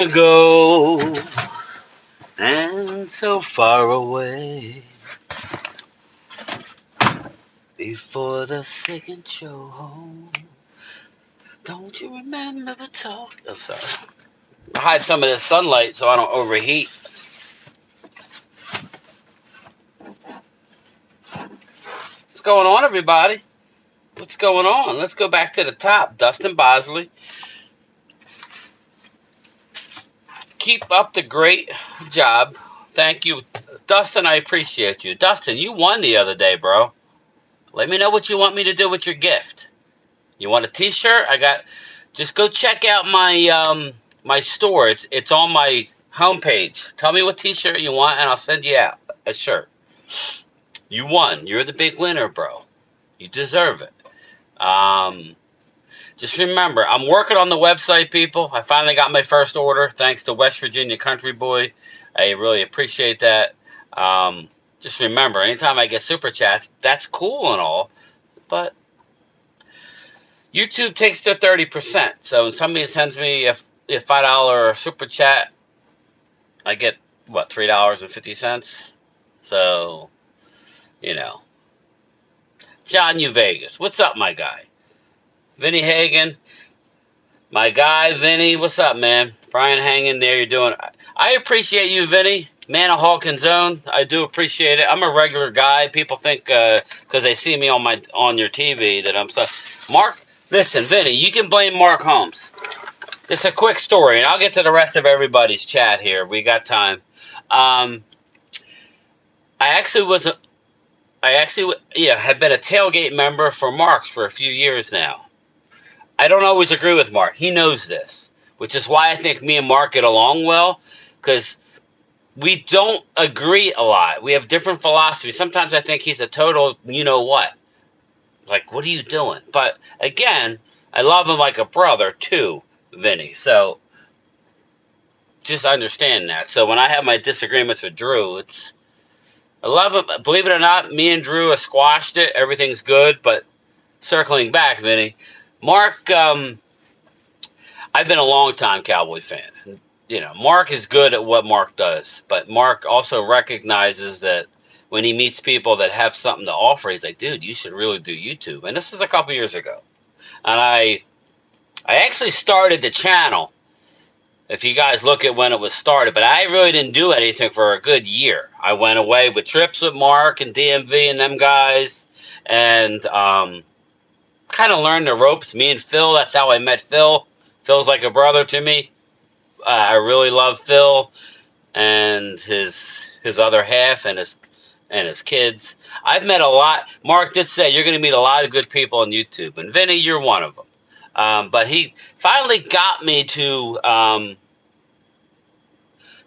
Ago and so far away before the second show home. Don't you remember the talk? I'm sorry. I hide some of this sunlight so I don't overheat. What's going on, everybody? What's going on? Let's go back to the top. Dustin Bosley. Keep up the great job. Thank you, Dustin. I appreciate you. Dustin, you won the other day, bro. Let me know what you want me to do with your gift. You want a T-shirt? I got. Just go check out my store. It's on my homepage. Tell me what T-shirt you want, and I'll send you out a shirt. You won. You're the big winner, bro. You deserve it. Um, just remember, I'm working on the website, people. I finally got my first order, thanks to West Virginia Country Boy. I really appreciate that. Just remember, anytime I get super chats, that's cool and all, but YouTube takes their 30%. So when somebody sends me a $5 super chat, I get what, $3.50. So you know, John U Vegas, what's up, my guy? Vinny Hagen, my guy Vinny, what's up, man? Brian, hang in there. You're doing. I appreciate you, Vinny. Man of Hawkins Zone. I do appreciate it. I'm a regular guy. People think because they see me on your TV that I'm so. Mark, listen, Vinny, you can blame Mark Holmes. Just a quick story, and I'll get to the rest of everybody's chat here. We got time. Um, I actually was. Yeah, have been a tailgate member for Mark's for a few years now. I don't always agree with Mark. He knows this, which is why I think me and Mark get along well, because we don't agree a lot. We have different philosophies. Sometimes I think he's a total, you know what? Like, what are you doing? But again, I love him like a brother too, Vinny. So just understand that. So when I have my disagreements with Drew, I love him. Believe it or not, me and Drew have squashed it. Everything's good. But circling back, Vinny, Mark, I've been a long time Cowboy fan. You know, Mark is good at what Mark does, but Mark also recognizes that when he meets people that have something to offer, he's like, dude, you should really do YouTube. And this was a couple years ago. And I actually started the channel, if you guys look at when it was started, but I really didn't do anything for a good year. I went away with trips with Mark and DMV and them guys, and kind of learned the ropes. Me and Phil, that's how I met Phil. Phil's like a brother to me. I really love Phil and his other half and his kids. I've met a lot. Mark did say you're going to meet a lot of good people on YouTube, and Vinny, you're one of them. But he finally got me to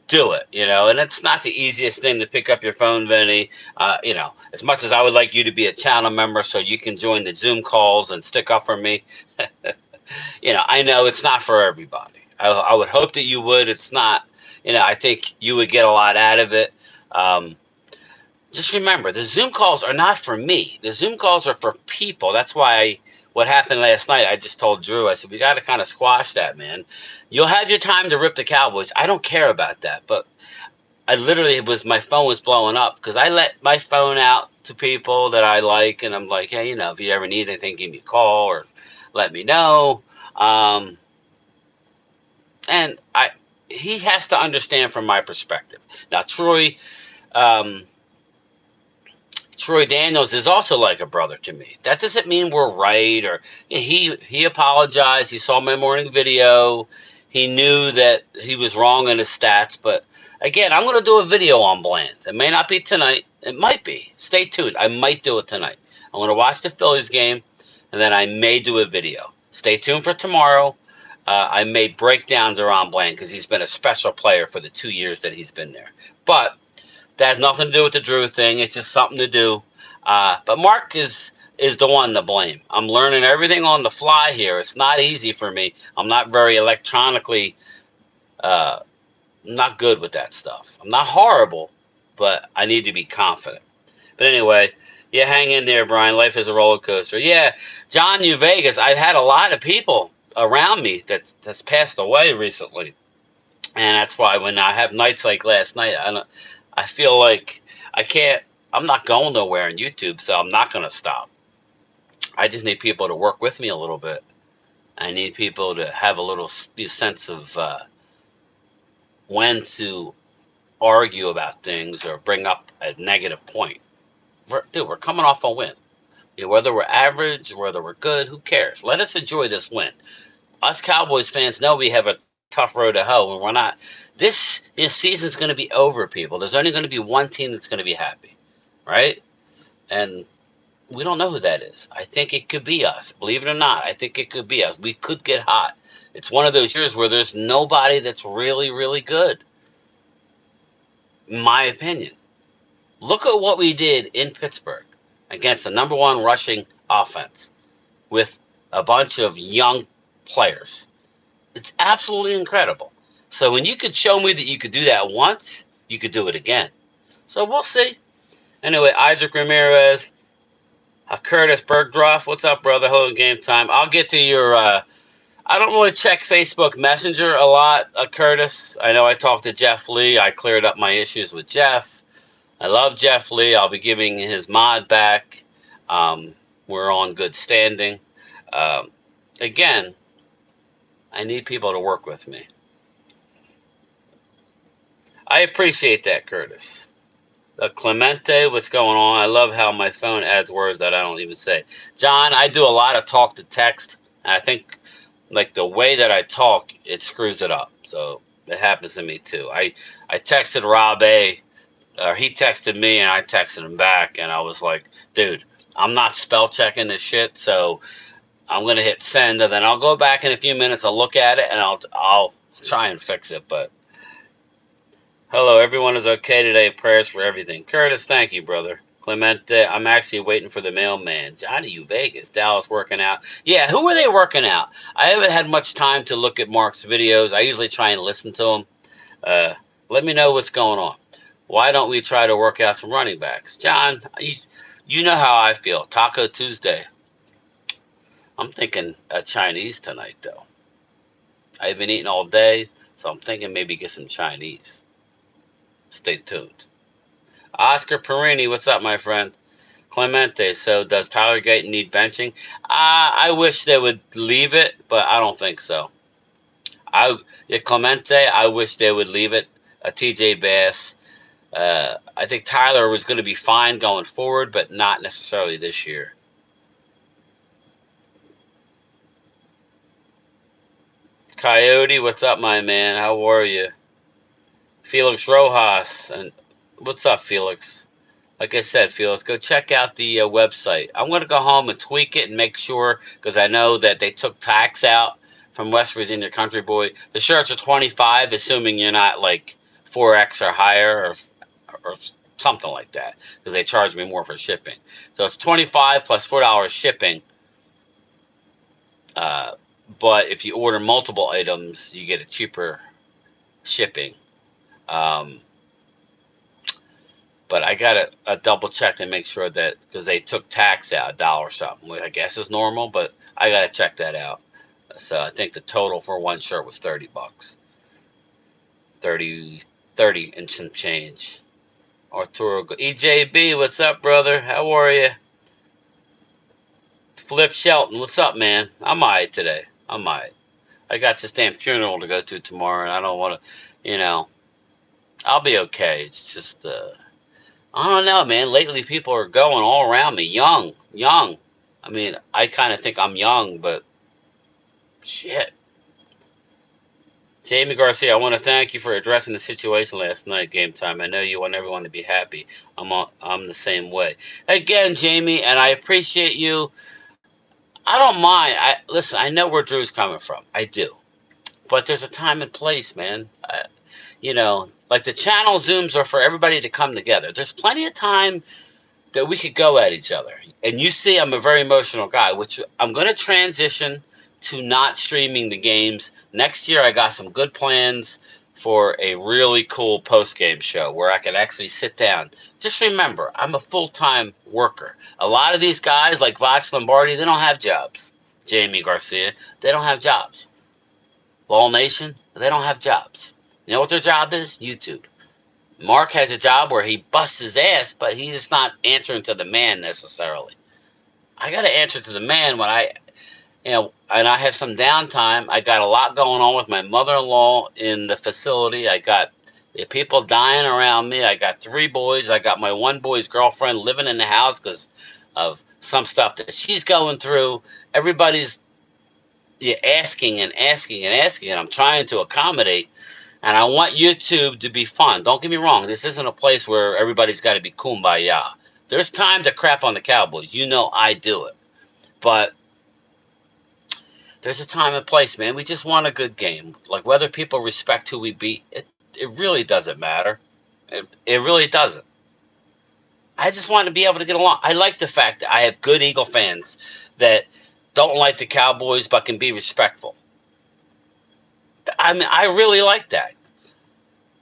do it, you know, and it's not the easiest thing to pick up your phone, Vinny. You know, as much as I would like you to be a channel member so you can join the Zoom calls and stick up for me, you know, I know it's not for everybody. I would hope that you would. It's not, you know, I think you would get a lot out of it. Just remember, the Zoom calls are not for me. The Zoom calls are for people. That's why what happened last night, I just told Drew, I said, we got to kind of squash that, man. You'll have your time to rip the Cowboys. I don't care about that. But I literally my phone was blowing up because I let my phone out to people that I like. And I'm like, hey, you know, if you ever need anything, give me a call or let me know. And he has to understand from my perspective. Now, um, Troy Daniels is also like a brother to me. That doesn't mean we're right, or he apologized. He saw my morning video. He knew that he was wrong in his stats. But again, I'm going to do a video on Bland. It may not be tonight. It might be. Stay tuned. I might do it tonight. I'm going to watch the Phillies game, and then I may do a video. Stay tuned for tomorrow. I made breakdowns around Bland because he's been a special player for the 2 years that he's been there. But that has nothing to do with the Drew thing. It's just something to do. But Mark is the one to blame. I'm learning everything on the fly here. It's not easy for me. I'm not very electronically, not good with that stuff. I'm not horrible, but I need to be confident. But anyway, yeah, hang in there, Brian. Life is a roller coaster. Yeah, John U Vegas. I've had a lot of people around me that's passed away recently. And that's why when I have nights like last night, I feel like I can't. I'm not going nowhere on YouTube, so I'm not going to stop. I just need people to work with me a little bit. I need people to have a little sense of when to argue about things or bring up a negative point. We're coming off a win. Whether we're average, whether we're good, who cares? Let us enjoy this win. Us Cowboys fans know we have a tough road to hoe, and we're not. This season's going to be over, people. There's only going to be one team that's going to be happy, right? And we don't know who that is. I think it could be us. Believe it or not, I think it could be us. We could get hot. It's one of those years where there's nobody that's really, really good, in my opinion. Look at what we did in Pittsburgh against the number one rushing offense with a bunch of young players. It's absolutely incredible. So when you could show me that you could do that once, you could do it again. So we'll see. Anyway, Isaac Ramirez, Curtis Bergdorf, what's up, brother? Hello, game time. I'll get to your. I don't really check Facebook Messenger a lot, Curtis. I know I talked to Jeff Lee. I cleared up my issues with Jeff. I love Jeff Lee. I'll be giving his mod back. We're on good standing. Again, I need people to work with me. I appreciate that, Curtis. Clemente, what's going on? I love how my phone adds words that I don't even say. John, I do a lot of talk to text, and I think like the way that I talk, it screws it up. So it happens to me too. I texted Rob A, or he texted me, and I texted him back, and I was like, dude, I'm not spell checking this shit, so I'm gonna hit send, and then I'll go back in a few minutes. I'll look at it, and I'll try and fix it. But hello, everyone is okay today. Prayers for everything. Curtis, thank you, brother. Clemente, I'm actually waiting for the mailman. Johnny, you Vegas. Dallas working out. Yeah, who are they working out? I haven't had much time to look at Mark's videos. I usually try and listen to them. Let me know what's going on. Why don't we try to work out some running backs? John, you know how I feel. Taco Tuesday. I'm thinking Chinese tonight, though. I've been eating all day, so I'm thinking maybe get some Chinese. Stay tuned. Oscar Perini, what's up, my friend? Clemente, so does Tyler Gate need benching? I wish they would leave it, but I don't think so. Clemente, I wish they would leave it. TJ Bass. I think Tyler was going to be fine going forward, but not necessarily this year. Coyote, what's up, my man? How are you? Felix Rojas, and what's up, Felix? Like I said, Felix, go check out the website. I'm going to go home and tweak it and make sure, because I know that they took tax out from West Virginia Country Boy. The shirts are $25, assuming you're not like 4X or higher or something like that, because they charge me more for shipping. So it's $25 plus $4 shipping. But if you order multiple items, you get a cheaper shipping. But I got to double check and make sure that, because they took tax out, $1 or something, which I guess is normal, but I got to check that out. So I think the total for one shirt was $30. 30 and some change. Arturo EJB, what's up, brother? How are you? Flip Shelton, what's up, man? I'm alright today. I'm alright. I got this damn funeral to go to tomorrow, and I don't want to, I'll be okay. It's just, I don't know, man. Lately, people are going all around me. Young. I mean, I kind of think I'm young, but shit. Jamie Garcia, I want to thank you for addressing the situation last night, game time. I know you want everyone to be happy. I'm the same way. Again, Jamie, and I appreciate you. I don't mind. Listen, I know where Drew's coming from. I do. But there's a time and place, man. Like the channel Zooms are for everybody to come together. There's plenty of time that we could go at each other. And you see, I'm a very emotional guy, which I'm going to transition to not streaming the games. Next year, I got some good plans for a really cool post-game show where I can actually sit down. Just remember, I'm a full-time worker. A lot of these guys, like Voch Lombardi, they don't have jobs. Jamie Garcia, they don't have jobs. Law Nation, they don't have jobs. You know what their job is? YouTube. Mark has a job where he busts his ass, but he is not answering to the man necessarily. I got to answer to the man when and I have some downtime. I got a lot going on with my mother-in-law in the facility. I got the people dying around me. I got 3 boys. I got my one boy's girlfriend living in the house because of some stuff that she's going through. Everybody's asking and asking and asking, and I'm trying to accommodate. And I want YouTube to be fun. Don't get me wrong. This isn't a place where everybody's got to be kumbaya. There's time to crap on the Cowboys. You know I do it. But there's a time and place, man. We just want a good game. Like, whether people respect who we beat, it really doesn't matter. It really doesn't. I just want to be able to get along. I like the fact that I have good Eagle fans that don't like the Cowboys but can be respectful. I mean, I really like that.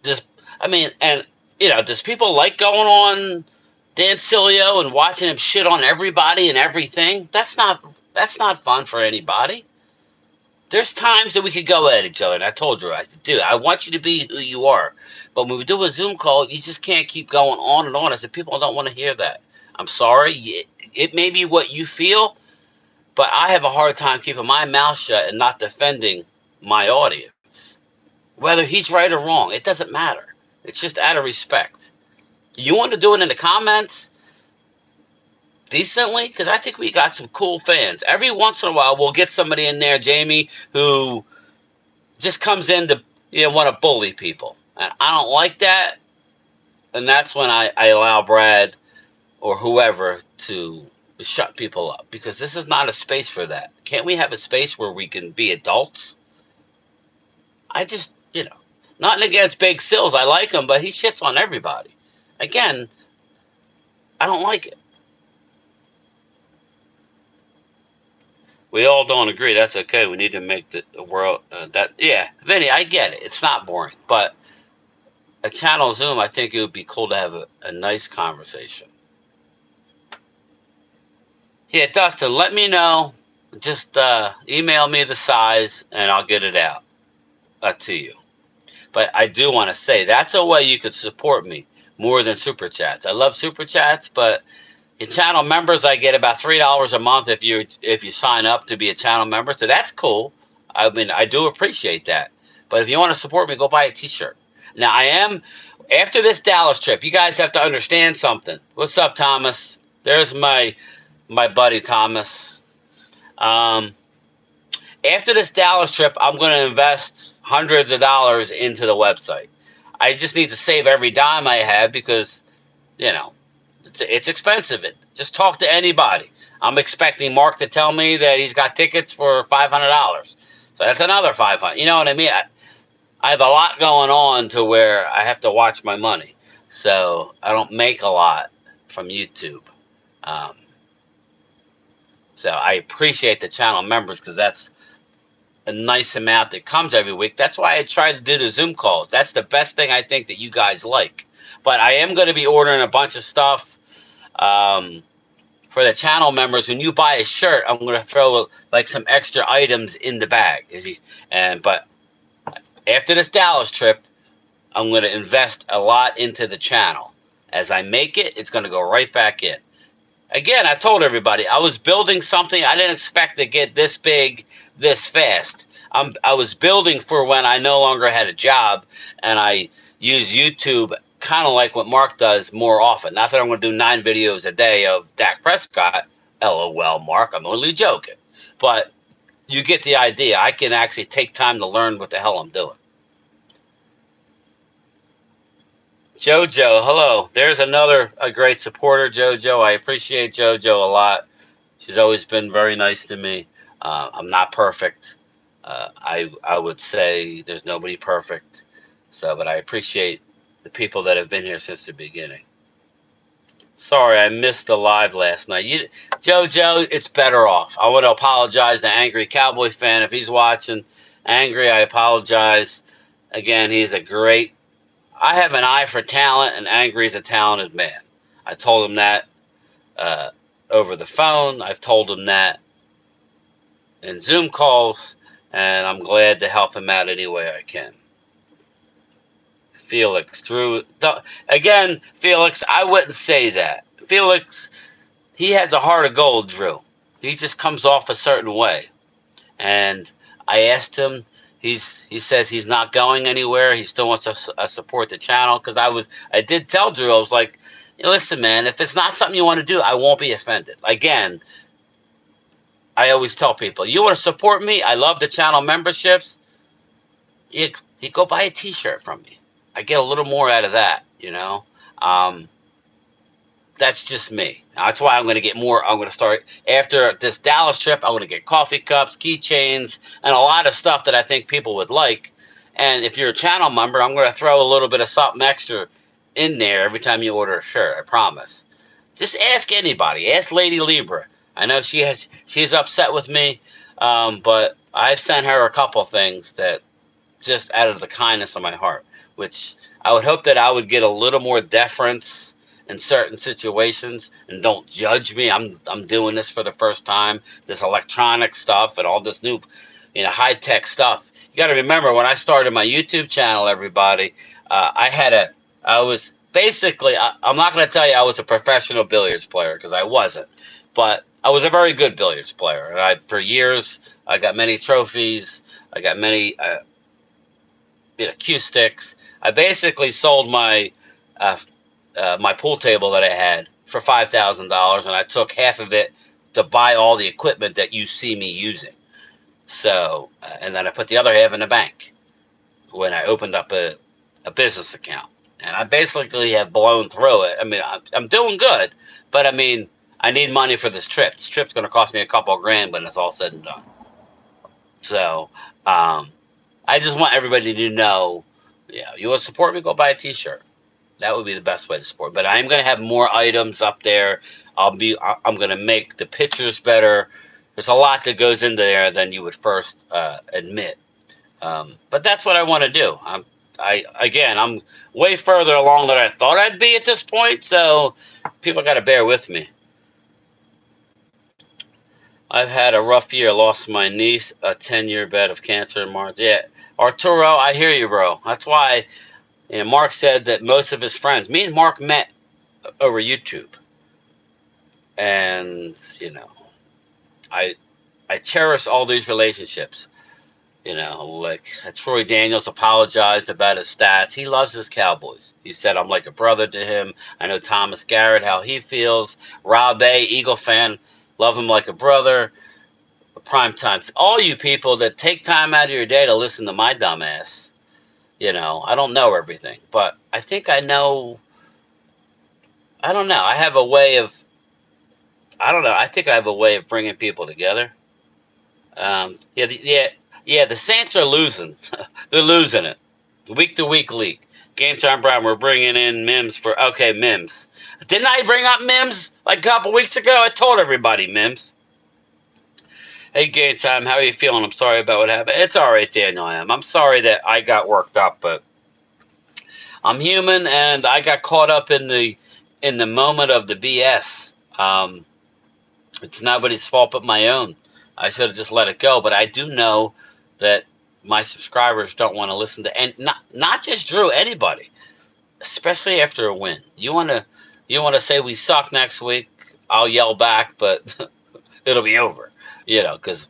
Just, I mean, and does people like going on Dan Sileo and watching him shit on everybody and everything? That's not fun for anybody. There's times that we could go at each other, and I told you, I said, dude, I want you to be who you are. But when we do a Zoom call, you just can't keep going on and on. I said, people don't want to hear that. I'm sorry. It may be what you feel, but I have a hard time keeping my mouth shut and not defending my audience. Whether he's right or wrong, it doesn't matter. It's just out of respect. You want to do it in the comments decently? Because I think we got some cool fans. Every once in a while, we'll get somebody in there, Jamie, who just comes in to want to bully people. And I don't like that. And that's when I allow Brad or whoever to shut people up. Because this is not a space for that. Can't we have a space where we can be adults? I just, nothing against Big Sills. I like him, but he shits on everybody. Again, I don't like it. We all don't agree. That's okay. We need to make the world Vinny, I get it. It's not boring, but a channel Zoom, I think it would be cool to have a nice conversation. Yeah, Dustin, let me know. Just email me the size, and I'll get it out to you. But I do want to say that's a way you could support me more than Super Chats. I love Super Chats, but in channel members, I get about $3 a month if you sign up to be a channel member. So that's cool. I mean, I do appreciate that. But if you want to support me, go buy a T-shirt. Now, after this Dallas trip, you guys have to understand something. What's up, Thomas? There's my buddy, Thomas. After this Dallas trip, I'm going to invest hundreds of dollars into the website. I just need to save every dime I have because, it's expensive. Just talk to anybody. I'm expecting Mark to tell me that he's got tickets for $500. So that's another $500. You know what I mean? I have a lot going on to where I have to watch my money. So I don't make a lot from YouTube. So I appreciate the channel members because that's a nice amount that comes every week. That's why I try to do the Zoom calls. That's the best thing I think that you guys like. But I am going to be ordering a bunch of stuff for the channel members. When you buy a shirt, I'm going to throw like some extra items in the bag. But after this Dallas trip, I'm going to invest a lot into the channel. As I make it, it's going to go right back in. Again, I told everybody, I was building something. I didn't expect to get this big, this fast. I was building for when I no longer had a job, and I use YouTube kind of like what Mark does more often. Not that I'm going to do 9 videos a day of Dak Prescott. LOL, Mark. I'm only joking. But you get the idea. I can actually take time to learn what the hell I'm doing. JoJo, hello. There's a great supporter, JoJo. I appreciate JoJo a lot. She's always been very nice to me. I'm not perfect. I would say there's nobody perfect. But I appreciate the people that have been here since the beginning. Sorry, I missed the live last night. JoJo, it's better off. I want to apologize to Angry Cowboy fan if he's watching. Angry, I apologize. Again, I have an eye for talent, and Angry is a talented man. I told him that over the phone. I've told him that in Zoom calls, and I'm glad to help him out any way I can. Felix, Drew. Again, Felix, I wouldn't say that. Felix, he has a heart of gold, Drew. He just comes off a certain way. And I asked him. He says he's not going anywhere. He still wants to support the channel because I did tell Drew, I was like, listen, man, if it's not something you want to do, I won't be offended. Again, I always tell people, you want to support me? I love the channel memberships. You go buy a T-shirt from me. I get a little more out of that, you know. That's just me. That's why I'm going to get more. I'm going to start after this Dallas trip. I'm going to get coffee cups, keychains, and a lot of stuff that I think people would like. And if you're a channel member, I'm going to throw a little bit of something extra in there every time you order a shirt. I promise. Just ask anybody. Ask Lady Libra. I know she's upset with me, but I've sent her a couple things that just out of the kindness of my heart, which I would hope that I would get a little more deference in certain situations, and don't judge me. I'm doing this for the first time, this electronic stuff and all this new, high tech stuff. You got to remember when I started my YouTube channel, everybody, I was basically, I'm not going to tell you I was a professional billiards player because I wasn't, but I was a very good billiards player, and for years I got many trophies. I got many cue sticks. I basically sold my my pool table that I had for $5,000, and I took half of it to buy all the equipment that you see me using. So, and then I put the other half in the bank when I opened up a business account. And I basically have blown through it. I mean, I'm doing good, but I mean, I need money for this trip. This trip's going to cost me a couple of grand when it's all said and done. So, I just want everybody to know, you want to support me, go buy a T-shirt. That would be the best way to support. But I'm going to have more items up there. I'm going to make the pictures better. There's a lot that goes into there than you would first admit. But that's what I want to do. I'm way further along than I thought I'd be at this point. So people got to bear with me. I've had a rough year. Lost my niece, a 10-year bed of cancer in March. Yeah, Arturo, I hear you, bro. That's why. Mark said that most of his friends, me and Mark met over YouTube, and I cherish all these relationships. Like Troy Daniels apologized about his stats. He loves his Cowboys. He said I'm like a brother to him. I know Thomas Garrett how he feels. Rob A, Eagle fan, love him like a brother. Prime time, all you people that take time out of your day to listen to my dumb ass. I don't know everything, but I think I know. I don't know. I have a way of. I don't know. I think I have a way of bringing people together. The Saints are losing. They're losing it. Week to week league. Game time, Brown. We're bringing in Mims Mims. Didn't I bring up Mims like a couple weeks ago? I told everybody Mims. Hey, Game Time, how are you feeling? I'm sorry about what happened. It's all right, Daniel. I'm sorry that I got worked up, but I'm human, and I got caught up in the moment of the BS. It's nobody's fault but my own. I should have just let it go, but I do know that my subscribers don't want to listen to, and not just Drew, anybody, especially after a win. You want to say we suck next week? I'll yell back, but it'll be over. Because,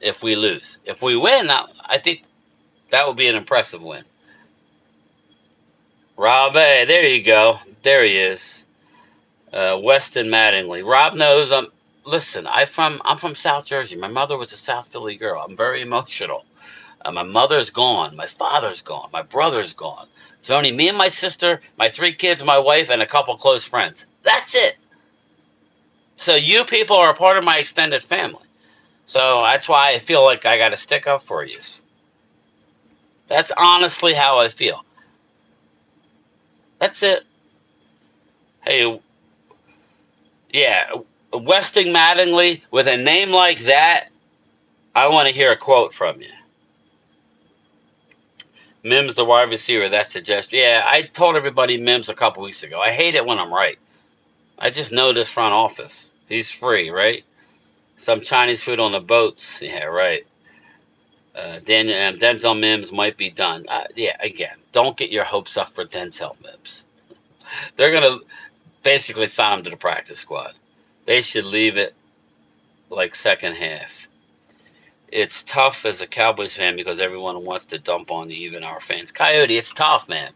if we lose. If we win, I think that would be an impressive win. Rob A, there you go. There he is. Weston Mattingly. Rob knows listen, I'm from South Jersey. My mother was a South Philly girl. I'm very emotional. My mother's gone. My father's gone. My brother's gone. It's only me and my sister, my 3 kids, my wife, and a couple close friends. That's it. So you people are a part of my extended family. So that's why I feel like I got to stick up for you. That's honestly how I feel. That's it. Hey, yeah, Westing Mattingly, with a name like that, I want to hear a quote from you. Mims, the wide receiver, that's suggestion. Yeah, I told everybody Mims a couple weeks ago. I hate it when I'm right. I just know this front office. He's free, right? Some Chinese food on the boats. Yeah, right. Denzel Mims might be done. Yeah, again, don't get your hopes up for Denzel Mims. They're gonna basically sign him to the practice squad. They should leave it like second half. It's tough as a Cowboys fan because everyone wants to dump on even our fans. Coyote, it's tough, man.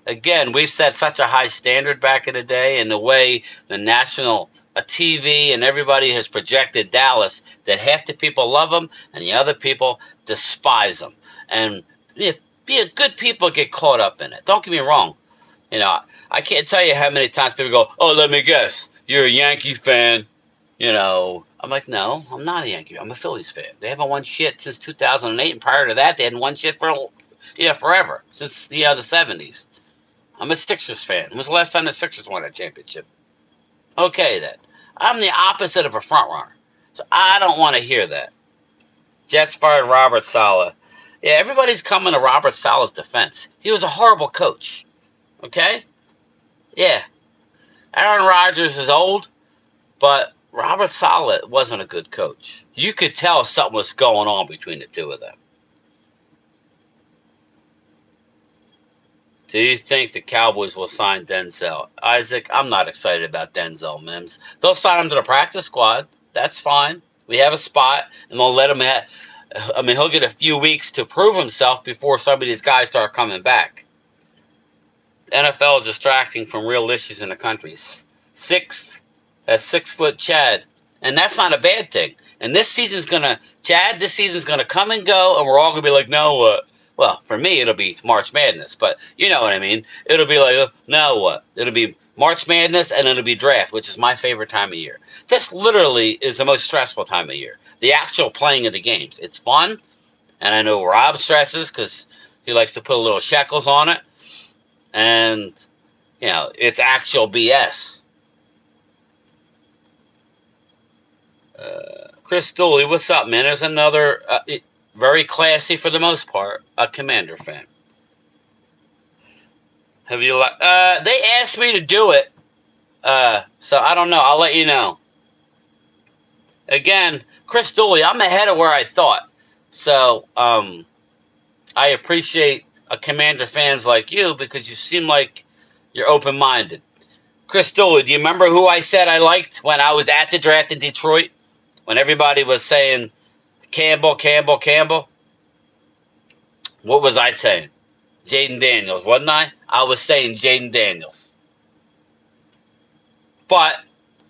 Again, we've set such a high standard back in the day, and the way the national TV and everybody has projected Dallas, that half the people love them and the other people despise them. And yeah, good people get caught up in it. Don't get me wrong. You know, I can't tell you how many times people go, "Oh, let me guess, you're a Yankee fan." I'm like, no, I'm not a Yankee. I'm a Phillies fan. They haven't won shit since 2008, and prior to that, they hadn't won shit for forever, since the 70s. I'm a Sixers fan. When was the last time the Sixers won a championship? Okay, then. I'm the opposite of a front runner, so I don't want to hear that. Jets fired Robert Saleh. Yeah, everybody's coming to Robert Saleh's defense. He was a horrible coach. Okay? Yeah. Aaron Rodgers is old, but Robert Saleh wasn't a good coach. You could tell something was going on between the two of them. Do you think the Cowboys will sign Denzel? Isaac, I'm not excited about Denzel Mims. They'll sign him to the practice squad. That's fine. We have a spot, and they'll let him he'll get a few weeks to prove himself before some of these guys start coming back. The NFL is distracting from real issues in the country. Sixth, a 6-foot Chad. And that's not a bad thing. And this season's going to come and go, and we're all going to be like, now what? Well, for me, it'll be March Madness, but you know what I mean. It'll be like, now what? It'll be March Madness, and it'll be draft, which is my favorite time of year. This literally is the most stressful time of year. The actual playing of the games. It's fun, and I know Rob stresses because he likes to put a little shekels on it, and, it's actual BS. Chris Dooley, what's up, man? There's another, very classy for the most part, a Commander fan. Have you? They asked me to do it, so I don't know. I'll let you know. Again, Chris Dooley, I'm ahead of where I thought. So, I appreciate a Commander fans like you because you seem like you're open-minded. Chris Dooley, do you remember who I said I liked when I was at the draft in Detroit? When everybody was saying Campbell, Campbell, Campbell? What was I saying? Jaden Daniels, wasn't I? I was saying Jaden Daniels. But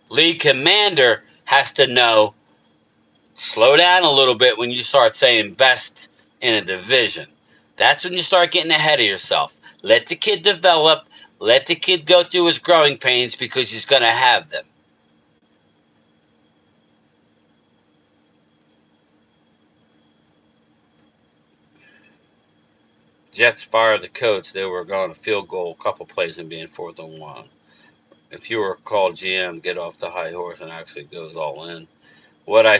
league commander has to know, slow down a little bit when you start saying best in a division. That's when you start getting ahead of yourself. Let the kid develop. Let the kid go through his growing pains because he's going to have them. Jets fired the coach. They were going to field goal, a couple plays and being 4th and 1. If you were called GM, get off the high horse and actually goes all in. What I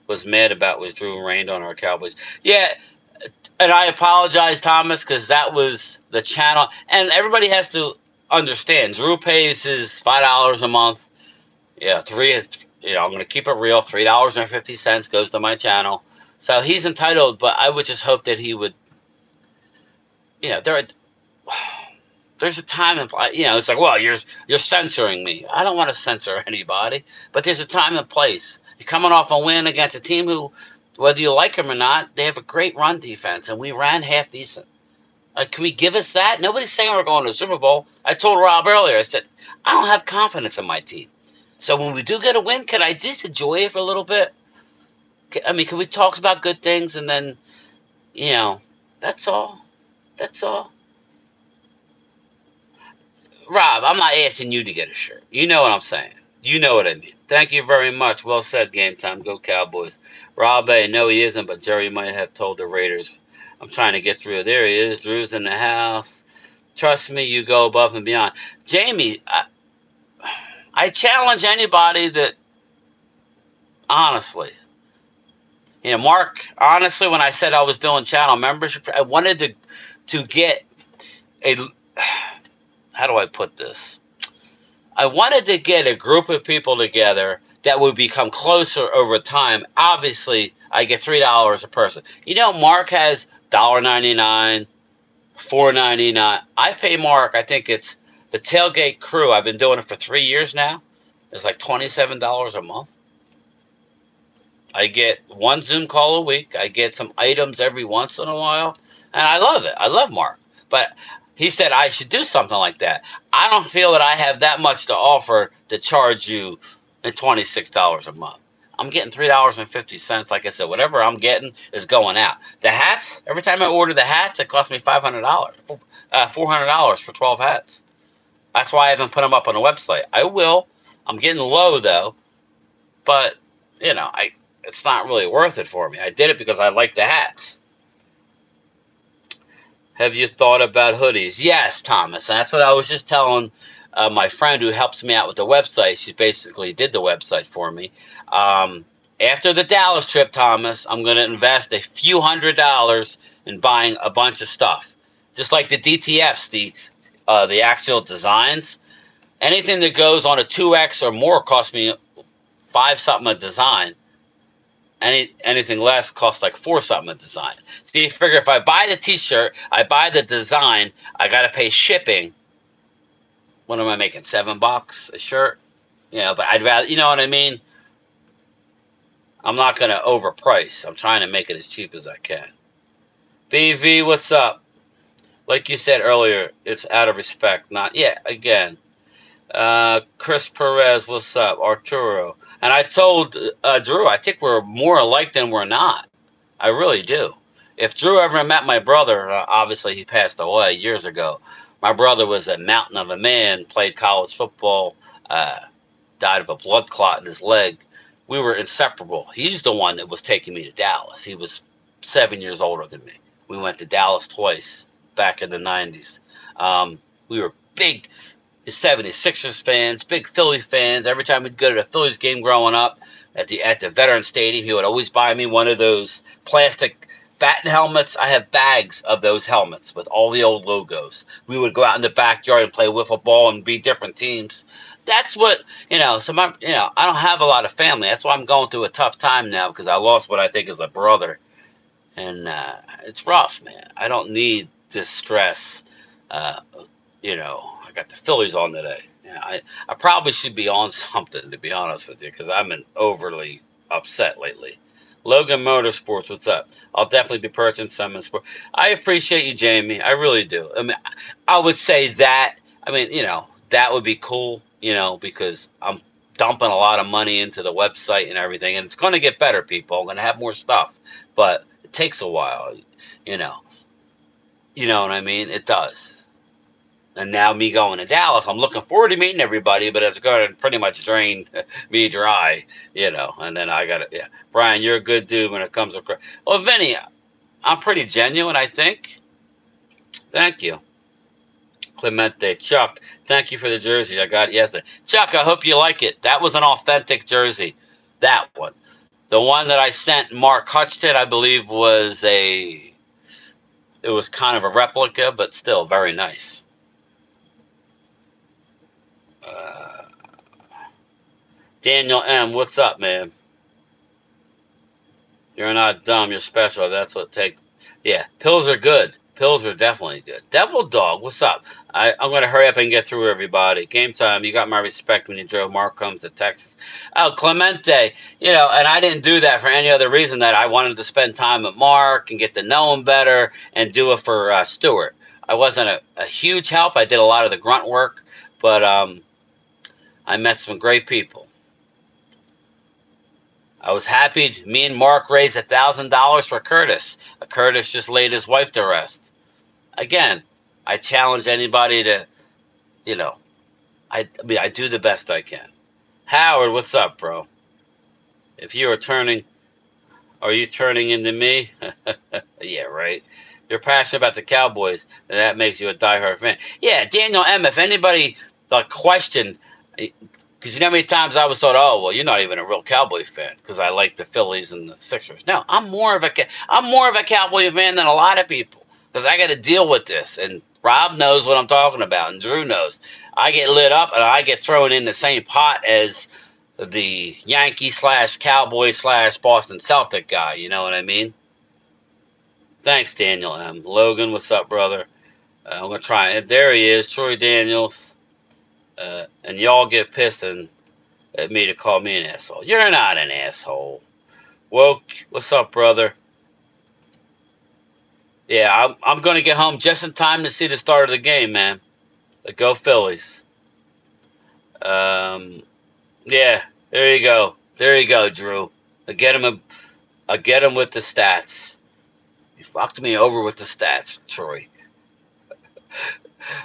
was mad about was Drew rained on our Cowboys. Yeah, and I apologize, Thomas, because that was the channel. And everybody has to understand, Drew pays his $5 a month. Yeah, I'm going to keep it real. $3.50 goes to my channel. So he's entitled, but I would just hope that he would, there's a time and place. It's like, well, you're censoring me. I don't want to censor anybody, but there's a time and place. You're coming off a win against a team who, whether you like them or not, they have a great run defense, and we ran half decent. Can we give us that? Nobody's saying we're going to the Super Bowl. I told Rob earlier, I said, I don't have confidence in my team. So when we do get a win, can I just enjoy it for a little bit? Can we talk about good things and then, that's all. That's all. Rob, I'm not asking you to get a shirt. You know what I'm saying. You know what I mean. Thank you very much. Well said, Game Time. Go Cowboys. Rob, no, he isn't, but Jerry might have told the Raiders. I'm trying to get through. There he is. Drew's in the house. Trust me, you go above and beyond. Jamie, I challenge anybody that, honestly, Mark, honestly, when I said I was doing channel membership, I wanted to get a, how do I put this? I wanted to get a group of people together that would become closer over time. Obviously, I get $3 a person. You know, Mark has $1.99, $4.99. I pay Mark. I think it's the tailgate crew. I've been doing it for 3 years now. It's like $27 a month. I get one Zoom call a week. I get some items every once in a while, and I love it. I love Mark, but he said I should do something like that. I don't feel that I have that much to offer to charge you at $26 a month. I'm getting $3.50. Like I said, whatever I'm getting is going out. The hats. Every time I order the hats, it costs me $500, $400 for 12 hats. That's why I haven't put them up on the website. I will. I'm getting low though, but I it's not really worth it for me. I did it because I like the hats. Have you thought about hoodies? Yes, Thomas. That's what I was just telling my friend who helps me out with the website. She basically did the website for me. After the Dallas trip, Thomas, I'm going to invest a few $100s in buying a bunch of stuff. Just like the DTFs, the actual designs. Anything that goes on a 2X or more costs me 5 something a design. Anything less costs like 4 something a design. So you figure if I buy the t-shirt, I buy the design, I got to pay shipping. What am I making? $7 a shirt? But I'd rather, you know what I mean? I'm not going to overprice. I'm trying to make it as cheap as I can. BV, what's up? Like you said earlier, it's out of respect. Not yet. Again. Chris Perez, what's up? Arturo. And I told Drew, I think we're more alike than we're not. I really do. If Drew ever met my brother, obviously he passed away years ago. My brother was a mountain of a man, played college football, died of a blood clot in his leg. We were inseparable. He's the one that was taking me to Dallas. He was 7 years older than me. We went to Dallas twice back in the 90s. We were big 76ers fans, big Philly fans. Every time we'd go to the Phillies game growing up at the Veterans Stadium, he would always buy me one of those plastic batting helmets. I have bags of those helmets with all the old logos. We would go out in the backyard and play wiffle ball and be different teams. That's what, so I don't have a lot of family. That's why I'm going through a tough time now because I lost what I think is a brother. And it's rough, man. I don't need this stress, I got the Phillies on today. I probably should be on something, to be honest with you, because I've been overly upset lately. Logan Motorsports, what's up? I'll definitely be purchasing some in sport. I appreciate you, Jamie. I really do. I mean, I would say that. I mean, that would be cool, because I'm dumping a lot of money into the website and everything, and it's going to get better, people. I'm going to have more stuff, but it takes a while, You know what I mean? It does. And now me going to Dallas, I'm looking forward to meeting everybody, but it's going to pretty much drain me dry, And then I got to, Brian, you're a good dude when it comes to, well, Vinny, I'm pretty genuine, I think. Thank you. Clemente, Chuck, thank you for the jersey I got yesterday. Chuck, I hope you like it. That was an authentic jersey. That one. The one that I sent Mark Hutchton, I believe, it was kind of a replica, but still very nice. Daniel M., what's up, man? You're not dumb, you're special. That's what yeah, pills are good. Pills are definitely good. Devil Dog, what's up? I'm going to hurry up and get through everybody. Game time, you got my respect when you drove Mark comes to Texas. Oh, Clemente, and I didn't do that for any other reason that I wanted to spend time with Mark and get to know him better and do it for Stuart. I wasn't a huge help. I did a lot of the grunt work, but I met some great people. I was happy me and Mark raised $1,000 for Curtis. Curtis just laid his wife to rest. Again, I challenge anybody to, I do the best I can. Howard, what's up, bro? If you are you turning into me? Yeah, right. You're passionate about the Cowboys, and that makes you a diehard fan. Yeah, Daniel M., if anybody questioned, because you know how many times I was told, oh, well, you're not even a real Cowboy fan because I like the Phillies and the Sixers. No, I'm more of a Cowboy fan than a lot of people because I got to deal with this. And Rob knows what I'm talking about, and Drew knows. I get lit up, and I get thrown in the same pot as the Yankee slash Cowboy slash Boston Celtic guy. You know what I mean? Thanks, Daniel M. Logan, what's up, brother? I'm gonna try it. There he is, Troy Daniels. And y'all get pissed at me to call me an asshole. You're not an asshole. Woke, what's up, brother? Yeah, I'm gonna get home just in time to see the start of the game, man. Go Phillies. Yeah, there you go. There you go, Drew. I get him with the stats. You fucked me over with the stats, Troy.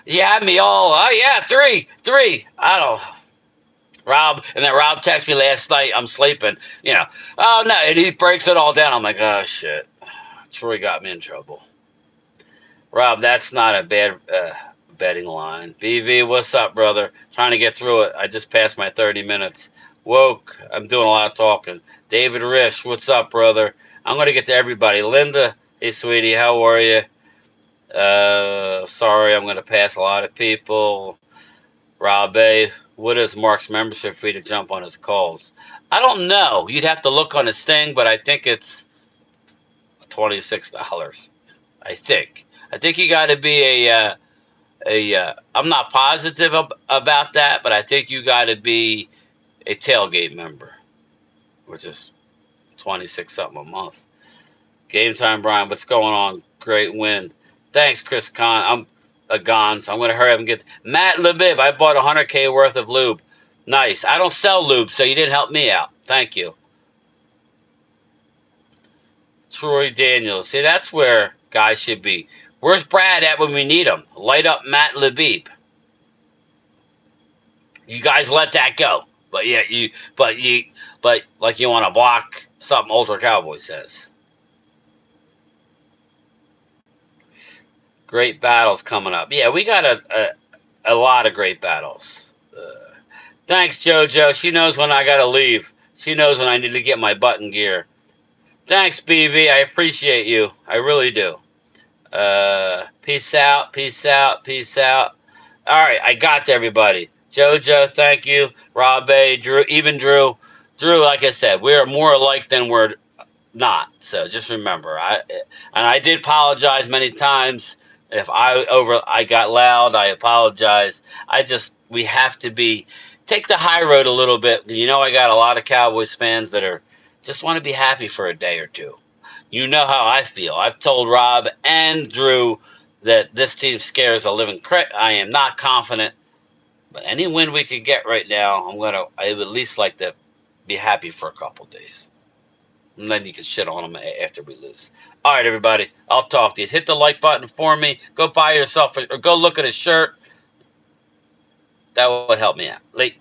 You had me all. Oh yeah, three. I don't. Rob, and then Rob texted me last night. I'm sleeping. You know. Oh no, and he breaks it all down. I'm like, oh shit. Troy got me in trouble. Rob, that's not a bad betting line. BV, what's up, brother? Trying to get through it. I just passed my 30 minutes. Woke. I'm doing a lot of talking. David Rish, what's up, brother? I'm going to get to everybody. Linda, hey, sweetie, how are you? Sorry, I'm going to pass a lot of people. Rob A, what is Mark's membership fee to jump on his calls? I don't know. You'd have to look on his thing, but I think it's $26. I think. I think you got to be I'm not positive about that, but I think you got to be a tailgate member, which is 26 something a month. Game time, Brian. What's going on? Great win. Thanks, Chris Kahn. I'm a Gons. I'm gonna hurry up and get Matt Lebib. I bought 100K worth of lube. Nice. I don't sell lube, so you didn't help me out. Thank you. Troy Daniels. See, that's where guys should be. Where's Brad at when we need him? Light up Matt Lebib. You guys let that go. But yeah, but like you want to block something Ultra Cowboy says. Great battles coming up. Yeah, we got a lot of great battles. Thanks, JoJo. She knows when I gotta leave. She knows when I need to get my button gear. Thanks, BV. I appreciate you. I really do. Peace out. Peace out. Peace out. All right, I got to everybody. JoJo, thank you. Rob A, Drew, even Drew. Drew, like I said, we're more alike than we're not. So just remember, I did apologize many times. If I got loud, I apologize. We have to take the high road a little bit. You know, I got a lot of Cowboys fans that are just want to be happy for a day or two. You know how I feel. I've told Rob and Drew that this team scares the living crap. I am not confident, but any win we could get right now, I would at least like to be happy for a couple days. And then you can shit on them after we lose. All right, everybody. I'll talk to you. Hit the like button for me. Go buy yourself or go look at a shirt. That would help me out. Late.